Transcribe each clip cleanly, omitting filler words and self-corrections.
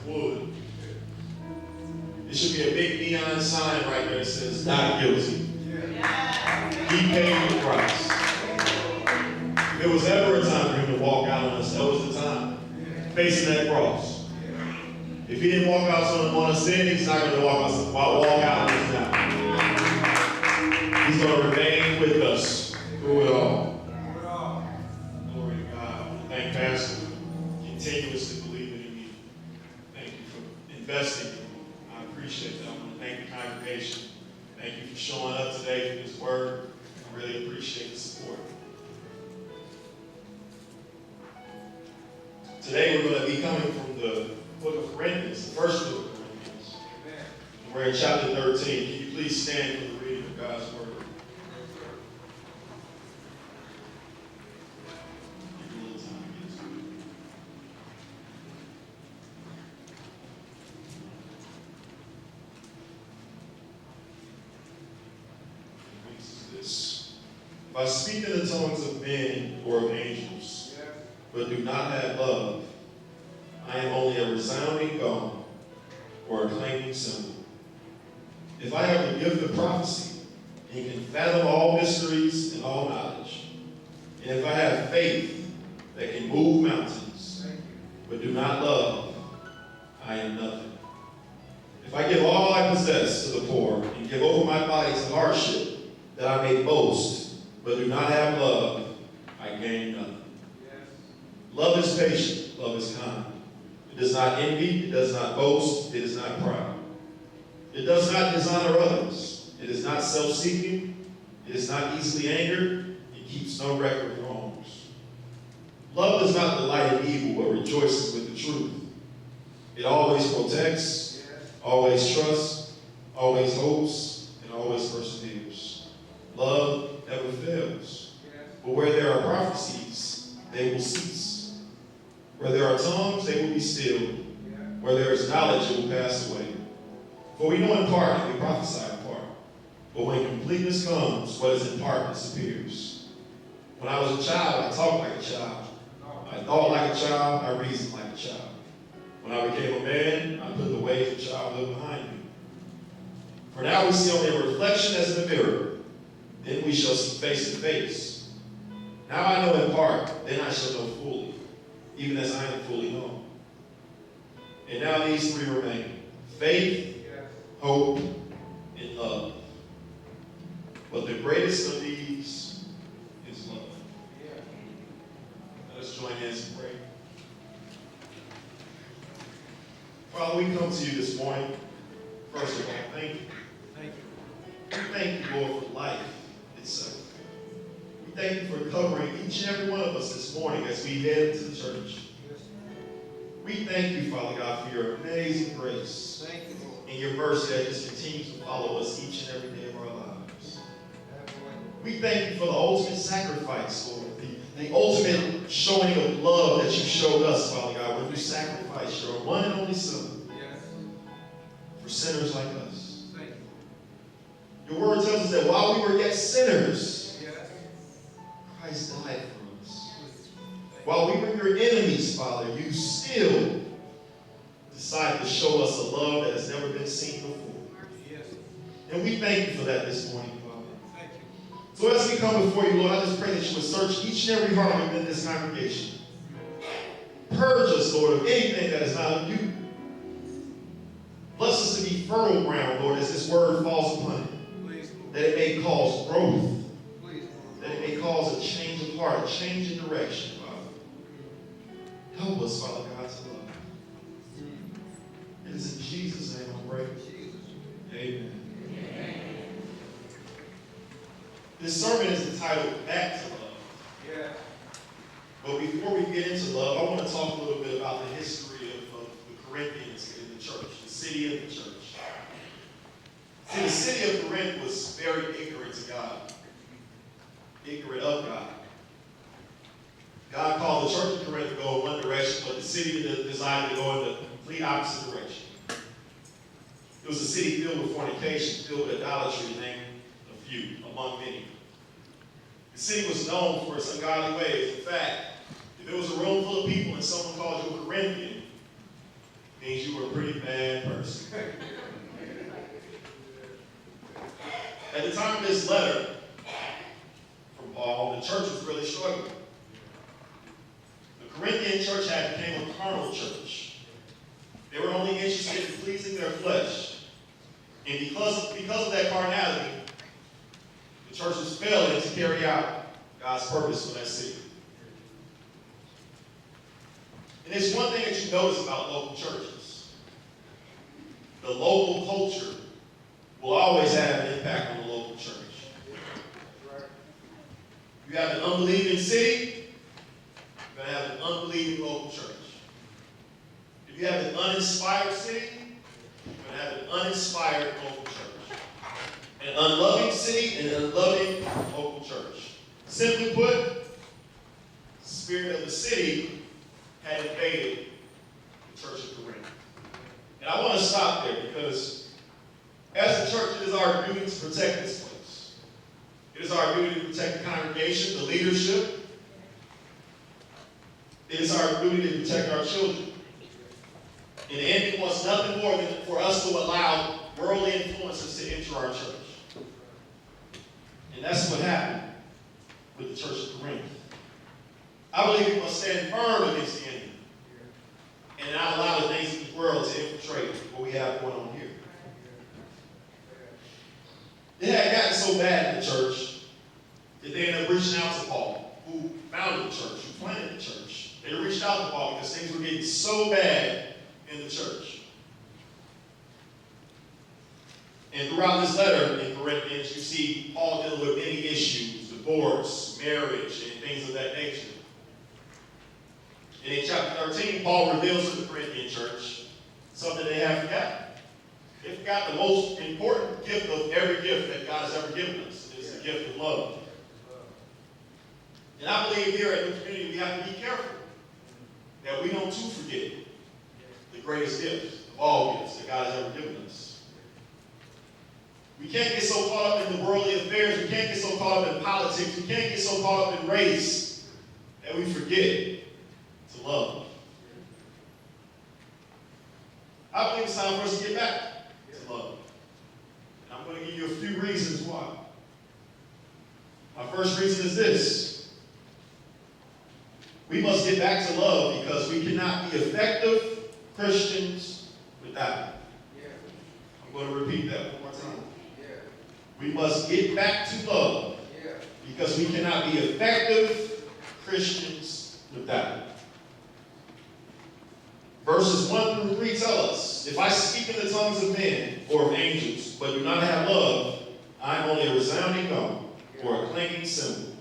wood. It should be a big neon sign right there that says, not guilty. He paid the price. If there was ever a time for him to walk out on us, that was the time. Facing that cross. If he didn't walk out on us then, he's not going to walk out on us now. He's going to remain with us through it all. Glory to God. I want to thank Pastor for continuously believing in me. Thank you for investing in me. I appreciate that. I want to thank the congregation. Thank you for showing up today for this word. I really appreciate the support. Today we're going to be coming from the book of Corinthians, the first book of Corinthians. Amen. We're in chapter 13. Can you please stand for the reading of God's word? Give you a little time to get to it. It reads this. If I speak in the tongues of men or of angels, but do not have love, I am only a resounding gong or a clanging cymbal. If I have the gift of prophecy and can fathom all mysteries and all knowledge, and if I have faith that can move mountains, but do not love, I am nothing. If I give all I possess to the poor and give over my body to hardship, that I may boast, but do not have love, I gain nothing. Love is patient, love is kind. It does not envy, it does not boast, it is not proud. It does not dishonor others. It is not self-seeking, it is not easily angered, it keeps no record of wrongs. Love does not delight in evil, but rejoices with the truth. It always protects, always trusts, always hopes, and always perseveres. Love never fails. But where there are prophecies, they will cease. Where there are tongues, they will be stilled. Where there is knowledge, it will pass away. For we know in part, and we prophesy in part. But when completeness comes, what is in part disappears. When I was a child, I talked like a child. I thought like a child, I reasoned like a child. When I became a man, I put the ways of childhood behind me. For now we see only a reflection as in a mirror. Then we shall see face to face. Now I know in part, then I shall know fully, even as I am fully known. And now these three remain: faith, hope, and love. But the greatest of these is love. Let us join hands and pray. Father, we come to you this morning. First of all, thank you. Thank you, Lord, for life itself. We thank you for covering each and every one of us this morning as we head to the church. We thank you, Father God, for your amazing grace and your mercy that just continues to follow us each and every day of our lives. We thank you for the ultimate sacrifice, Lord, the ultimate showing of love that you showed us, Father God, when you sacrificed your one and only Son for sinners like us. Your word tells us that while we were yet sinners, Christ died for us. While we were your enemies, Father, you still decided to show us a love that has never been seen before. And we thank you for that this morning, Father. So as we come before you, Lord, I just pray that you would search each and every heart within this congregation. Purge us, Lord, of anything that is not of you. Bless us to be fertile ground, Lord, as this word falls upon it. That it may cause growth. That it may cause a change of heart, a change in direction, Father. Help us, Father God, to love. It is in Jesus' name I pray. Amen. This sermon is entitled Back to Love. But before we get into love, I want to talk a little bit about the history of the Corinthians in the church, the city of the church. See, the city of Corinth was very ignorant to God, ignorant of God. God called the church of Corinth to go in one direction, but the city decided to go in the complete opposite direction. It was a city filled with fornication, filled with idolatry, to name a few, among many. The city was known for its ungodly ways. In fact, if it was a room full of people and someone called you a Corinthian, it means you were this letter from Paul, the church was really struggling. The Corinthian church had become a carnal church. They were only interested in pleasing their flesh. And because of that carnality, the church was failing to carry out God's purpose for that city. And there's one thing that you notice about local churches. The local culture will always have an impact on the local church. You have an unbelieving city, you're going to have an unbelieving local church. If you have an uninspired city, you're going to have an uninspired local church. An unloving city and an unloving local church. Simply put, the spirit of the city had invaded the church of Corinth. And I want to stop there because as a church, it is our duty to protect this place. It is our duty to protect the congregation, the leadership. It is our duty to protect our children. And the enemy wants nothing more than for us to allow worldly influences to enter our church. And that's what happened with the church of Corinth. I believe we must stand firm against the enemy and not allow the things of the world to infiltrate what we have going on here. It had gotten so bad in the church that they ended up reaching out to Paul, who founded the church, who planted the church. They reached out to Paul because things were getting so bad in the church. And throughout this letter in Corinthians, you see Paul dealing with many issues, divorce, marriage, and things of that nature. And in chapter 13, Paul reveals to the Corinthian church something they have forgotten. They forgot the most important gift of every gift that God has ever given us. It's the gift of love. And I believe here at the community we have to be careful that we don't too forget the greatest gift of all gifts that God has ever given us. We can't get so caught up in the worldly affairs. We can't get so caught up in politics. We can't get so caught up in race that we forget to love. I believe it's time for us to get back to love. And I'm going to give you a few reasons why. My first reason is this. We must get back to love because we cannot be effective Christians without it. I'm going to repeat that one more time. We must get back to love because we cannot be effective Christians without it. Verses 1 through 3 tell us, if I speak in the tongues of men or of angels, but do not have love, I am only a resounding gong or a clanging cymbal.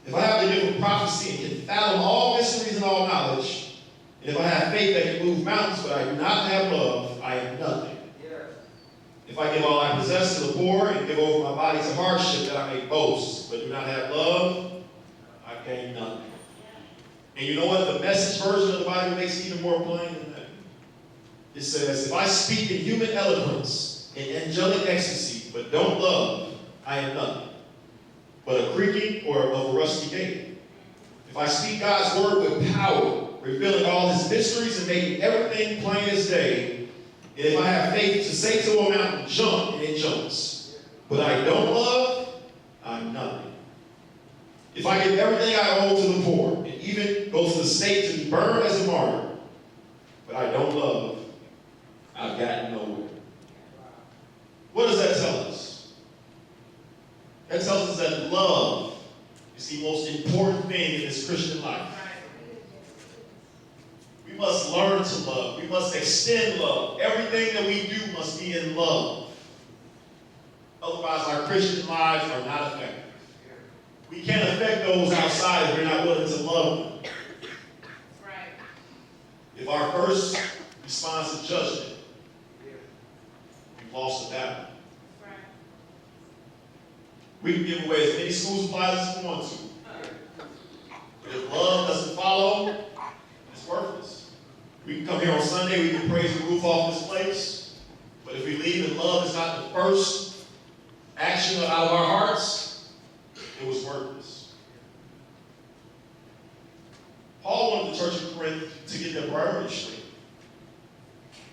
If I have the gift of prophecy and can fathom all mysteries and all knowledge, and if I have faith that can move mountains, but I do not have love, I am nothing. If I give all I possess to the poor and give over my body to hardship that I may boast, but do not have love, I gain nothing. And you know what? The Message version of the Bible makes it even more plain than that. It says, if I speak in human eloquence and angelic ecstasy, but don't love, I am nothing but a creaking or of a rusty gate. If I speak God's word with power, revealing all his mysteries and making everything plain as day, and if I have faith to say to a mountain, jump, and it jumps, but I don't love, I'm nothing. If I give everything I own to the poor, and even go to the stake to be burned as a martyr, but I don't love, I've gotten nowhere. What does that tell us? That tells us that love is the most important thing in this Christian life. We must learn to love. We must extend love. Everything that we do must be in love. Otherwise, our Christian lives are not effective. We can't affect those outside if we're not willing to love them. If our first response is judgment, we've lost the battle. We can give away as many school supplies as we want to. But if love doesn't follow, it's worthless. We can come here on Sunday, we can praise the roof off this place. But if we leave and love is not the first action out of our hearts, it was worthless. Paul wanted the church of Corinth to get their priorities straight.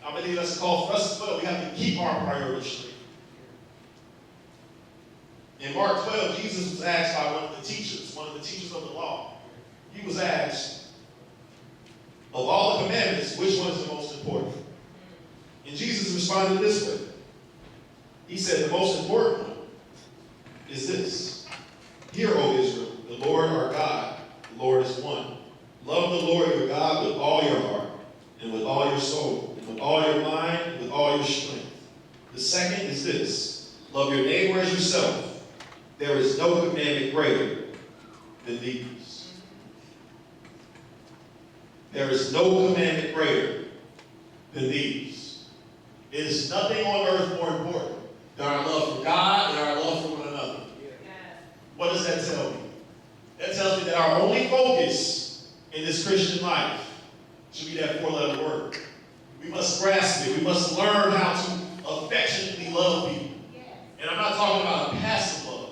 I believe that's a call for us as well. We have to keep our priorities straight. In Mark 12, Jesus was asked by one of the teachers of the law. He was asked, of all the commandments, which one is the most important? And Jesus responded this way. He said, the most important one is this. Hear, O Israel, the Lord our God, the Lord is one. Love the Lord your God with all your heart, and with all your soul, and with all your mind, and with all your strength. The second is this. Love your neighbor as yourself. There is no commandment greater than these. There is no commandment greater than these. It is nothing on earth more important than our love for God and our love for one another. What does that tell me? That tells me that our only focus in this Christian life should be that four-letter word. We must grasp it. We must learn how to affectionately love people. And I'm not talking about a passive love.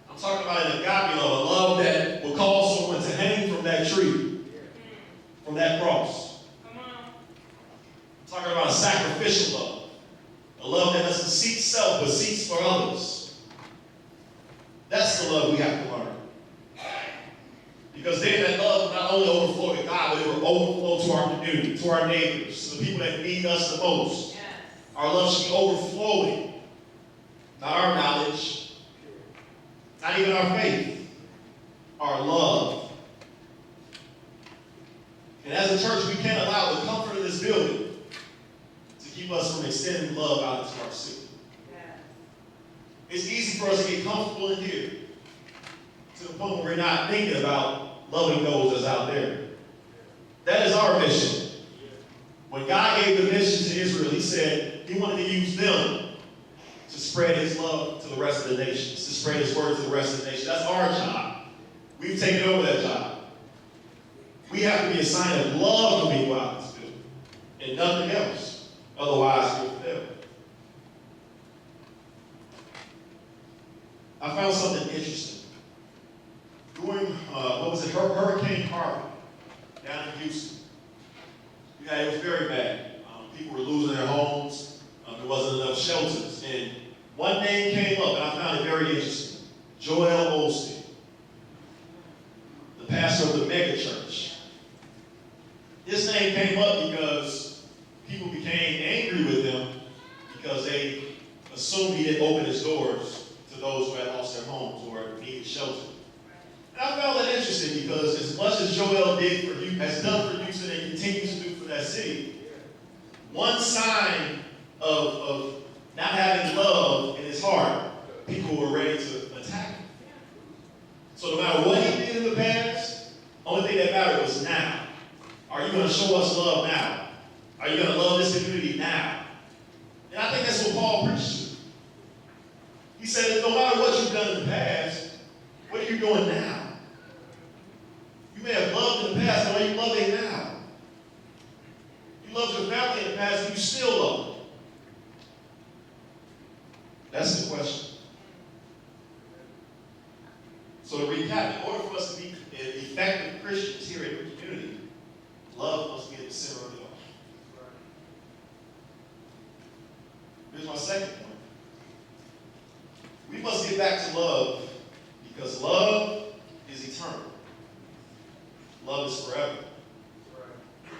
I'm talking about an agape love, a love that will cause someone to hang from that tree, from that cross. I'm talking about a sacrificial love, a love that doesn't seek self but seeks for others. That's the love we have to learn. Because then that love will not only overflow to God, but it will overflow to our community, to our neighbors, to the people that need us the most. Yes. Our love should be overflowing. Not our knowledge, not even our faith, our love. And as a church, we can't allow the comfort of this building to keep us from extending love out into our city. Yeah. It's easy for us to get comfortable in here to the point where we're not thinking about loving those that's out there. That is our mission. When God gave the mission to Israel, he said he wanted to use them to spread his love to the rest of the nations, to spread his word to the rest of the nations. That's our job. We've taken over that job. We have to be a sign of love to people out in this building, and nothing else. Otherwise, we'll fail. I found something interesting. During, Hurricane Harvey down in Houston, it was very bad. People were losing their homes. There wasn't enough shelters. And one name came up, and I found it very interesting. Joel Osteen, the pastor of the mega church. His name came up because people became angry with him because they assumed he didn't open his doors to those who had lost their homes or needed shelter. And I found that interesting because as much as Joel has done for Houston and continues to do for that city, one sign of not having love in his heart, people were ready to attack him. So no matter what he did in the past, only thing that mattered was now. Are you going to show us love now? Are you going to love this community now? And I think that's what Paul preached to. He said that no matter what you've done in the past, what are you doing now? You may have loved in the past, but are you loving now? You loved your family in the past, and you still love them. That's the question. So to recap, in order for us to be effective Christians here in the community, love must be at the center of it all. Here's my second point. We must get back to love because love is eternal. Love is forever.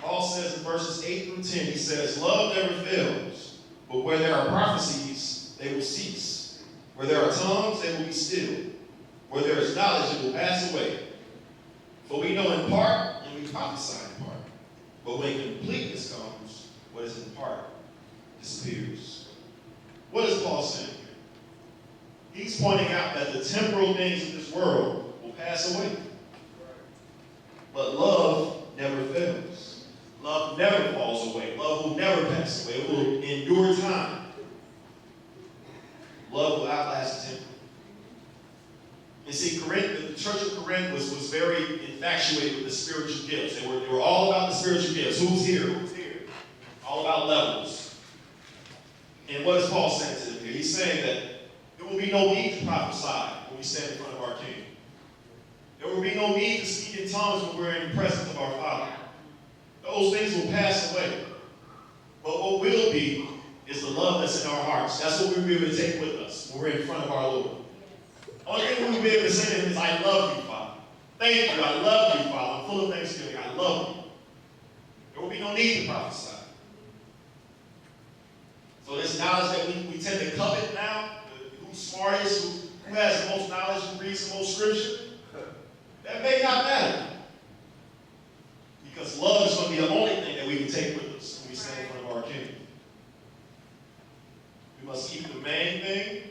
Paul says in verses 8 through 10, he says, love never fails, but where there are prophecies, they will cease. Where there are tongues, they will be still. Where there is knowledge, it will pass away. For we know in part, and we prophesy in part. But when completeness comes, what is in part disappears. What is Paul saying here? He's pointing out that the temporal things of this world will pass away. But love never fails. Love never falls away. Love will never pass away. It will endure time. Love will outlast temporal. And see, the church of Corinth was very infatuated with the spiritual gifts. They were all about the spiritual gifts. Who's here? Who's here? All about levels. And what is Paul saying to them here? He's saying that there will be no need to prophesy when we stand in front of our King. There will be no need to speak in tongues when we're in the presence of our Father. Those things will pass away. But what will be is the love that's in our hearts. That's what we'll be able to take with us. when we're in front of our Lord. The only thing we'll be able to say to him is, I love you, Father. Thank you. I love you, Father. I'm full of thanksgiving. I love you. There will be no need to prophesy. So this knowledge that we tend to covet now, who's smartest, who has the most knowledge, who reads the most scripture, that may not matter. Because love is going to be the only thing that we can take with us when we stand in front of our King. We must keep the main thing,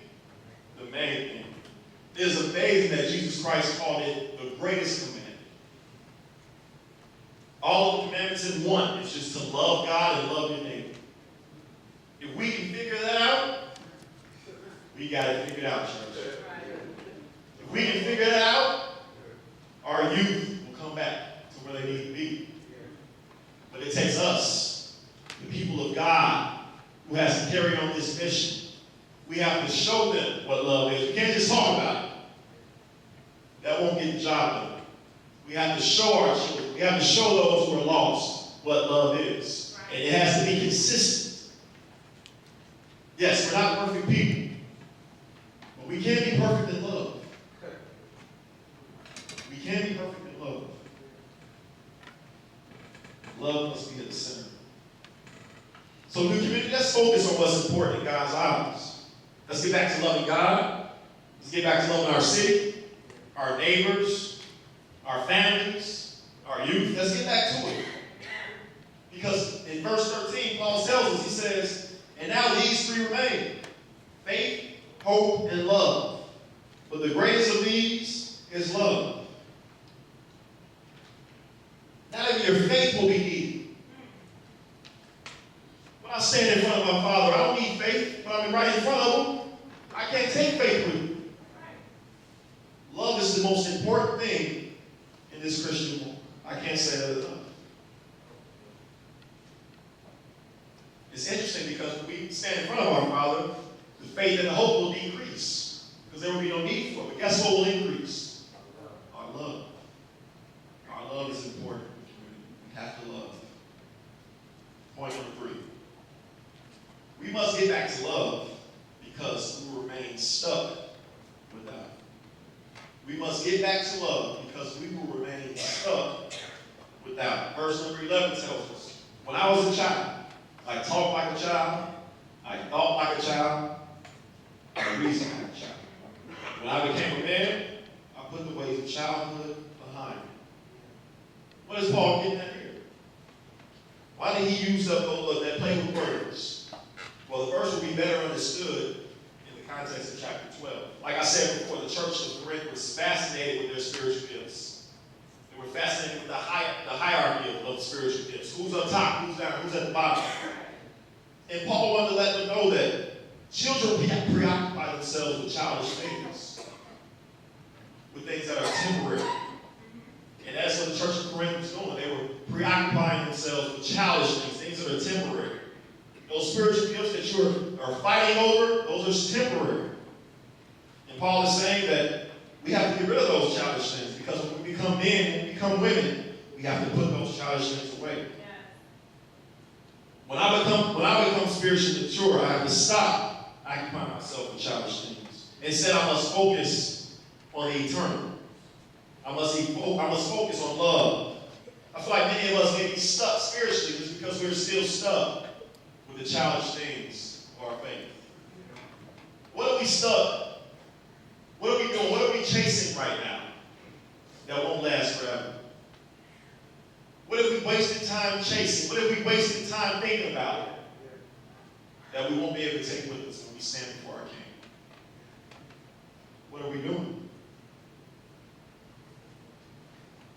the main thing. It is amazing that Jesus Christ called it the greatest commandment. All of the commandments in one is just to love God and love your neighbor. If we can figure that out, we got it figured out, church. If we can figure that out, our youth will come back to where they need to be. But it takes us, the people of God, who has to carry on this mission. We have to show them what love is. We can't just talk about it. That won't get the job done. We have to show our children. We have to show those who are lost what love is. And it has to be consistent. Yes, we're not perfect people. But we can be perfect in love. We can be perfect in love. Love must be at the center. So, new community, let's focus on what's important in God's eyes. Let's get back to loving God. Let's get back to loving our city, our neighbors, our families, our youth. Let's get back to it. Because in verse 13, Paul tells us, he says, and now these three remain: faith, hope, and love. But the greatest of these is love. Not even your faith will be needed. When I stand in front of my Father, I don't need faith, but I'm right in front of him. I can't take faith with me. Love is the most important thing in this Christian walk. I can't say that enough. It's interesting because when we stand in front of our Father, the faith and the hope will decrease because there will be no need for it. But guess what will increase? Our love. Our love is important. We have to love. Point number 3. We must get back to love because we remain stuck without it. We must get back to love because we will remain stuck without it. Verse number 11 tells us, when I was a child, I talked like a child, I thought like a child, I reasoned like a child. When I became a man, I put the ways of childhood behind me. What is Paul getting at here? Why did he use up that play with words? Well, the verse will be better understood in the context of chapter 12. Like I said before, the church of Corinth was fascinated with their spiritual gifts. They were fascinated with the hierarchy of spiritual gifts. Who's up top, who's down, who's at the bottom. And Paul wanted to let them know that children preoccupy themselves with childish things, with things that are temporary. And that's what the church of Corinth was doing. They were preoccupying themselves with childish things that are temporary. Those spiritual gifts that you are fighting over, those are temporary. And Paul is saying that we have to get rid of those childish things because when we become men, when we become women, we have to put those childish things away. When I become spiritually mature, I have to stop occupying myself with childish things. Instead, I must focus on the eternal. I must focus on love. I feel like many of us may be stuck spiritually just because we're still stuck with the childish things of our faith. What are we stuck? What are we doing? What are we chasing right now that won't last forever? What if we wasted time chasing? What if we wasted time thinking about it that we won't be able to take with us when we stand before our King? What are we doing?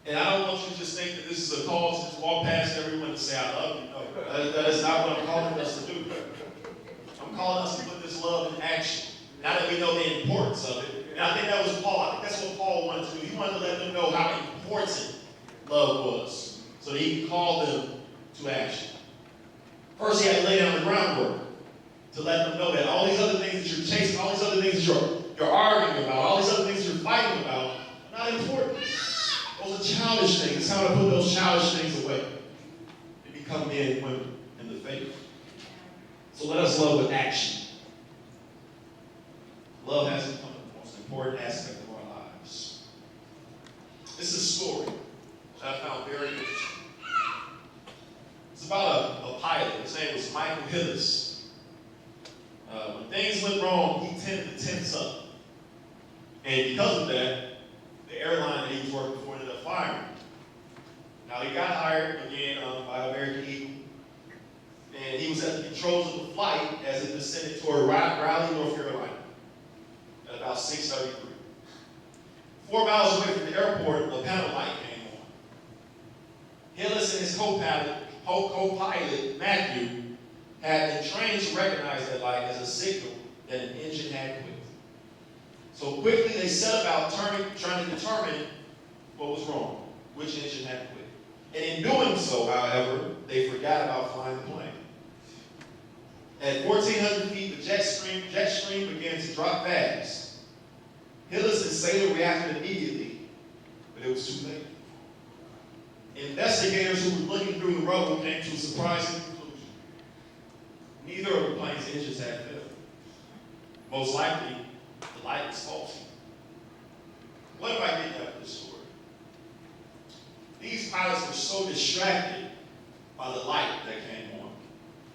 And I don't want you to just think that this is a call to just walk past everyone and say, I love you. No, that is not what I'm calling us to do. I'm calling us to put this love in action. Now that we know the importance of it. And I think that was Paul. I think that's what Paul wanted to do. He wanted to let them know how important love was, so that he could call them to action. First, he had to lay down the groundwork to let them know that all these other things that you're chasing, all these other things that you're arguing about, all these other things that you're fighting about, are not important. Those are childish things. It's time to put those childish things away and become men and women in the faith. So let us love with action. love has become the most important aspect of our lives. This is a story that I found very interesting. It's about a pilot. His name was Michael Hillis. When things went wrong, he tended to tense up. And because of that, the airline that he was working for ended up firing him. Now, he got hired again by American Eagle. And he was at the controls of the flight as it descended toward Raleigh, North Carolina at about 6:33. 4 miles away from the airport, a panel light came on. Hillis and his co-pilot, Matthew, had been trained to recognize that light as a signal that an engine had quit. So quickly they set about trying to determine what was wrong, which engine had quit. And in doing so, however, they forgot about flying the plane. At 1,400 feet, the jet stream began to drop fast. Hillis and Sailor reacted immediately, but it was too late. Investigators who were looking through the rubble came to a surprising conclusion. Neither of the plane's engines had failed. Most likely, the light was faulty. What am I getting out of this story? These pilots were so distracted by the light that came on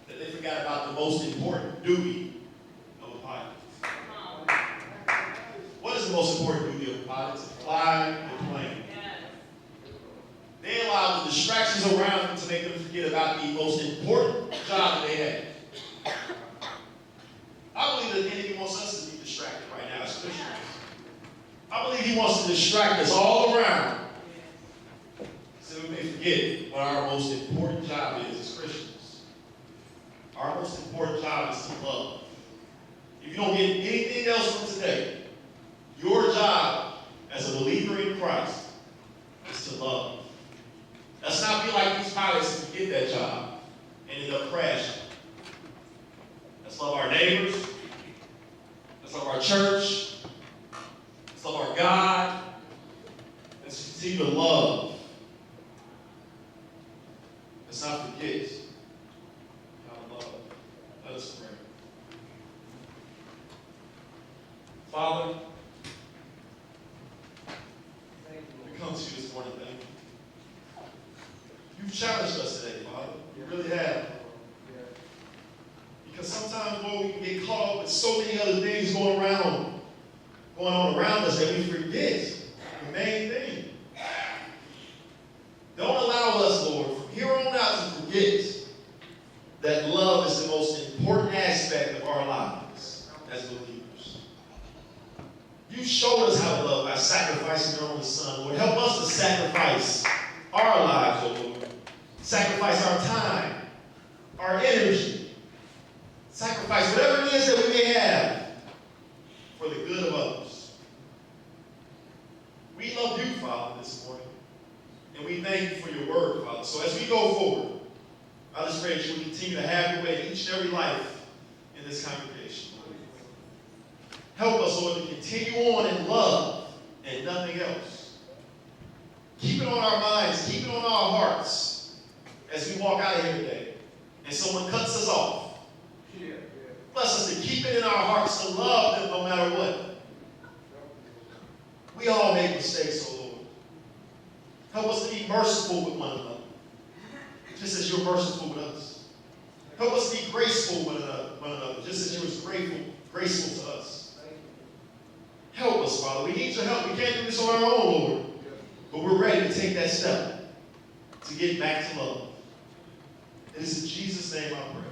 that they forgot about the most important duty of a pilot. What is the most important duty of a pilot? To fly the plane. They allowed the distractions around them to make them forget about the most important job that they had. I believe that the enemy wants us to be distracted right now as Christians. I believe he wants to distract us all around so we may forget what our most important job is as Christians. Our most important job is to love. If you don't get anything else from today, your job as a believer in Christ is to love. Let's not be like these pilots who forget that job and end up crashing. Let's love our neighbors. Let's love our church. Let's love our God. Let's continue to love. Let's not forget how to love. Let us pray. Father, we come to you this morning, thank you. You've challenged us today, Father. You really have. Because sometimes, Lord, we can get caught up with so many other things going on around us that we forget the main thing. Don't allow us, Lord, from here on out to forget that love is the most important aspect of our lives as believers. You showed us how to love by sacrificing your only Son, Lord. Help us to sacrifice our lives, oh Lord. Sacrifice our time, our energy. Sacrifice whatever it is that we may have for the good of others. We love you, Father, this morning. And we thank you for your word, Father. So as we go forward, I just pray that you will continue to have your way in each and every life in this congregation. Help us, Lord, to continue on in love and nothing else. Keep it on our minds, keep it on our hearts as we walk out of here today and someone cuts us off. Bless us to keep it in our hearts to love them no matter what. We all make mistakes, oh Lord. Help us to be merciful with one another, just as you're merciful with us. Help us to be graceful with one another, just as you're graceful to us. Help us, Father. We need your help. We can't do this on our own, Lord. But we're ready to take that step to get back to love. It is in Jesus' name I pray.